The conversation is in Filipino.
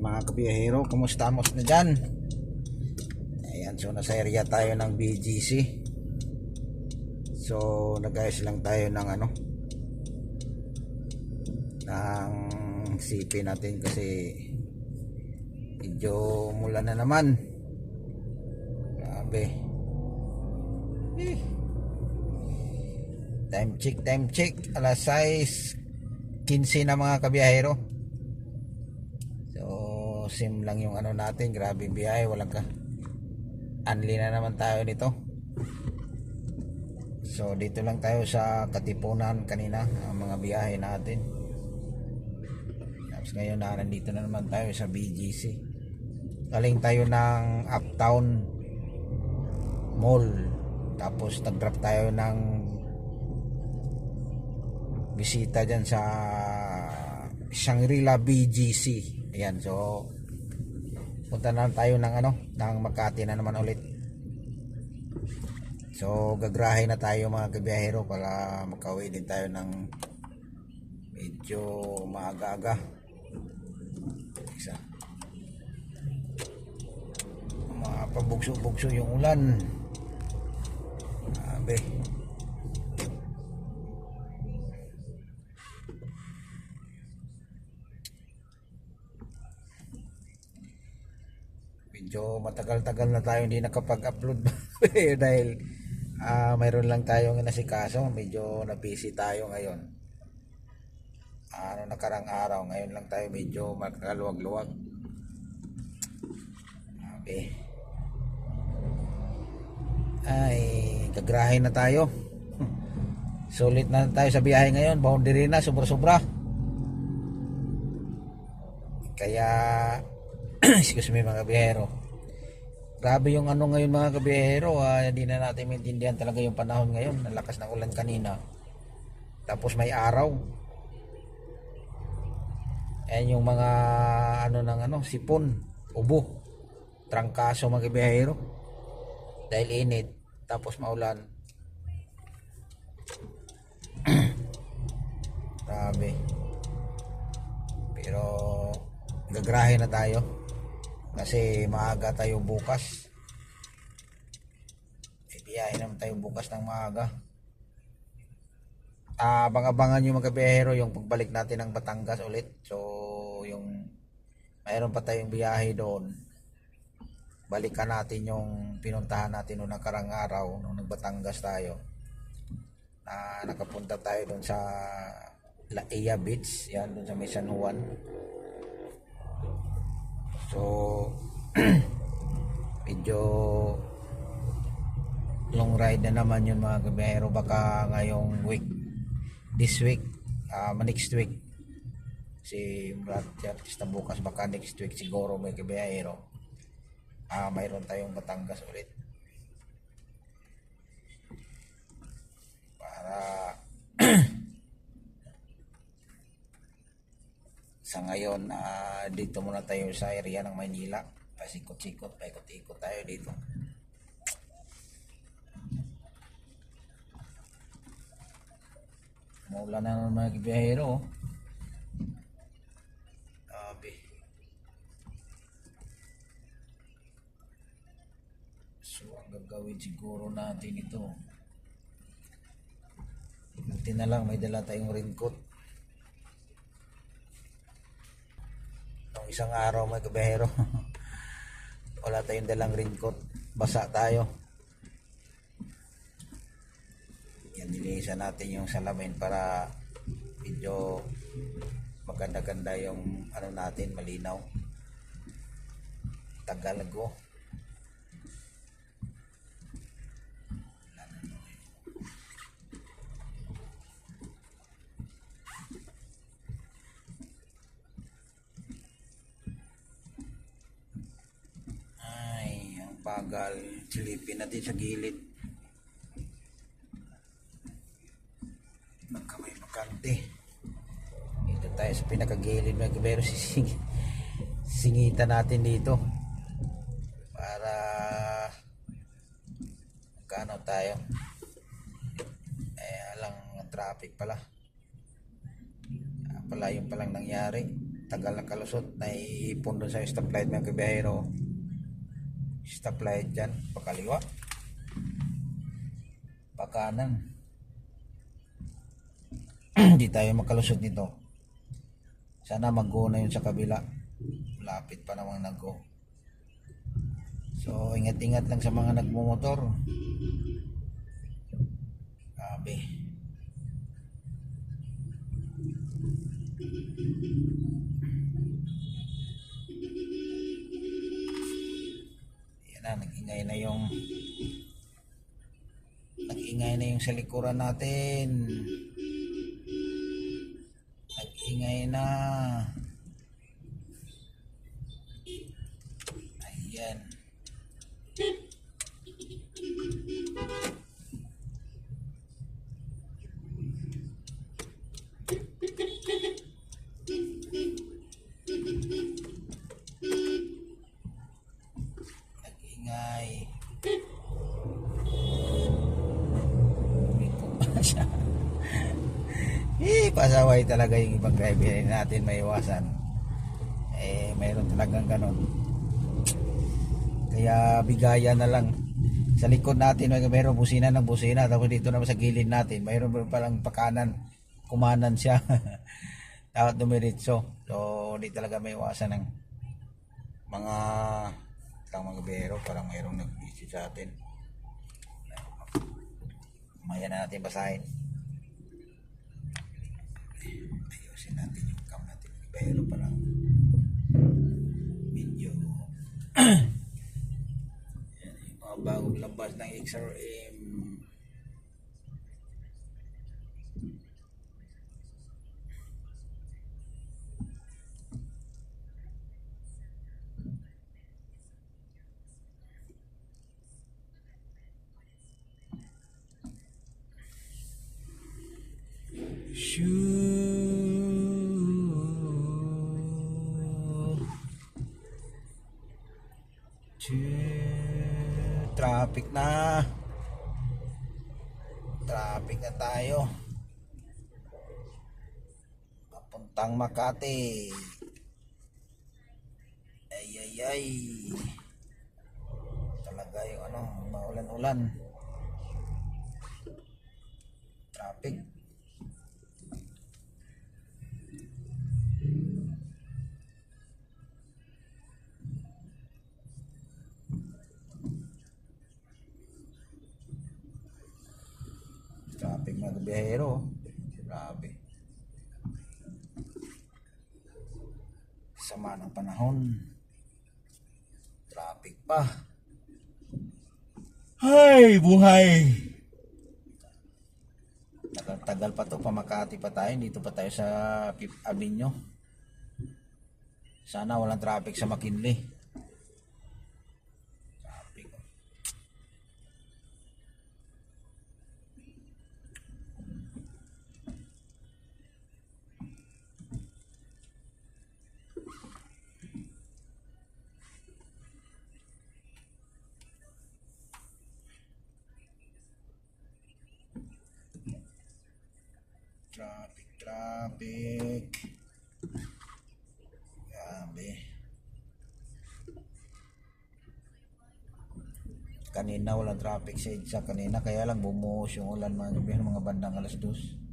mga kabiyahero, kumustamos na dyan? Ayan, so nasa area tayo ng BGC. So nag-ayos lang tayo ng ng CP natin kasi medyo mula na naman. Grabe. Time check, alas 6:15 na mga kabiyahero. Sim lang yung natin, grabe biyahe, walang ka unli na naman tayo nito. So dito lang tayo sa Katipunan kanina ang mga biyahe natin. Tapos ngayon nandito na naman tayo sa BGC. Galing tayo ng Uptown Mall, tapos nag-drop tayo ng bisita dyan sa Shangri-La BGC. Ayan, so punta na tayo ng ng Makati na naman ulit. So gagrahe na tayo mga kabiyahero para makauwi din tayo ng medyo maaga-aga. Isa. Mapabugso-bugso yung ulan. Abe. Medyo matagal-tagal na tayo hindi nakapag-upload dahil mayroon lang tayong inasikaso, medyo na-busy tayo ngayon. Nakarang araw, ngayon lang tayo medyo magkaluwag-luwag. Okay. Ay, gagrahe na tayo. Sulit na tayo sa biyahe ngayon, boundary na, sobra-sobra. Kaya excuse me mga kabiyahero, grabe yung ngayon mga kabiyahero. Hindi na natin maintindihan talaga yung panahon ngayon. Nalakas ng ulan kanina, tapos may araw. Ayan yung mga sipon, ubo, trangkaso mga kabiyahero dahil init tapos maulan. Grabe. Pero gagrahe na tayo kasi maaga tayo bukas. Biyahe naman tayo bukas ng maaga. Abang-abangan yung mga kabiyahero yung pagbalik natin ng Batangas ulit. So yung mayroon pa tayong biyahe doon, balikan natin yung pinuntahan natin noong nakarang araw nung nagbatangas tayo. Nakapunta tayo doon sa La Ia Beach, yan doon sa may San Juan. So medyo long ride na naman yun mga kabiyahero. Baka ngayong week, this week, next week si artista bukas, baka next week siguro may kabiyahero. Mayroon tayong Batangas ulit para sa ngayon. Dito muna tayo sa area ng Maynila, pasikot-sikot, paikot-ikot tayo dito. Maulan na naman mga kabiyahero. So ang gagawin siguro natin ito, buti na lang may dala tayong raincoat. Nung isang araw mga kabiyahero wala tayong dalang raincoat, basa tayo. Yan, nilinisan natin yung salamin para medyo maganda-ganda yung natin, malinaw. Tagal ko. Ay, ang bagal. Silipin natin sa gilid. Magkamay makante. Dito tayo sa pinakagilid mga kabiyahero. Singitan natin dito para magkano tayo. Alang traffic pala. Pala yung palang nangyari. tagal na kalusot, naiipon doon sa stoplight mga kabiyahero. Stoplight dyan, pakaliwa, pakanan. Hindi tayo makalusot nito. Sana mag-go na yun sa kabila. Lapit pa namang nag-go. So ingat-ingat lang sa mga nagmumotor. Grabe. Yan na, nag-ingay na yung sa likuran natin. Nag-ingay na. Ayan. Nag-ingay. Pasaway talaga yung ibang driver natin, may iwasan. Mayroon talagang ganon. Kaya bigayan na lang. Sa likod natin mayroon busina ng busina, tapos dito naman sa gilid natin mayroon palang pakanan, kumanan siya. Dapat dumiritso. So hindi talaga may iwasan ng mga mga biyahero. Parang mayroong nag-isip sa atin. Maya na natin basahin. Ayusin natin yung cam natin. Pero parang medyo yan, yung mga bagong labas ng XRM. Traffic na. Traffic na tayo. Papuntang Makati. Ay. Talaga yung maulan-ulan. Traffic. Traffic mga biyahero. Grabe. Sama ng panahon. Traffic pa. Hay, buhay. Tagal pa to, pa Makati pa tayo. Dito pa tayo sa Fifth Avenue. Sana walang traffic sa McKinley. Traffic. Grabe. Kanina walang traffic sa EDSA kanina, kaya lang bumuhos yung ulan mga bandang alas 2.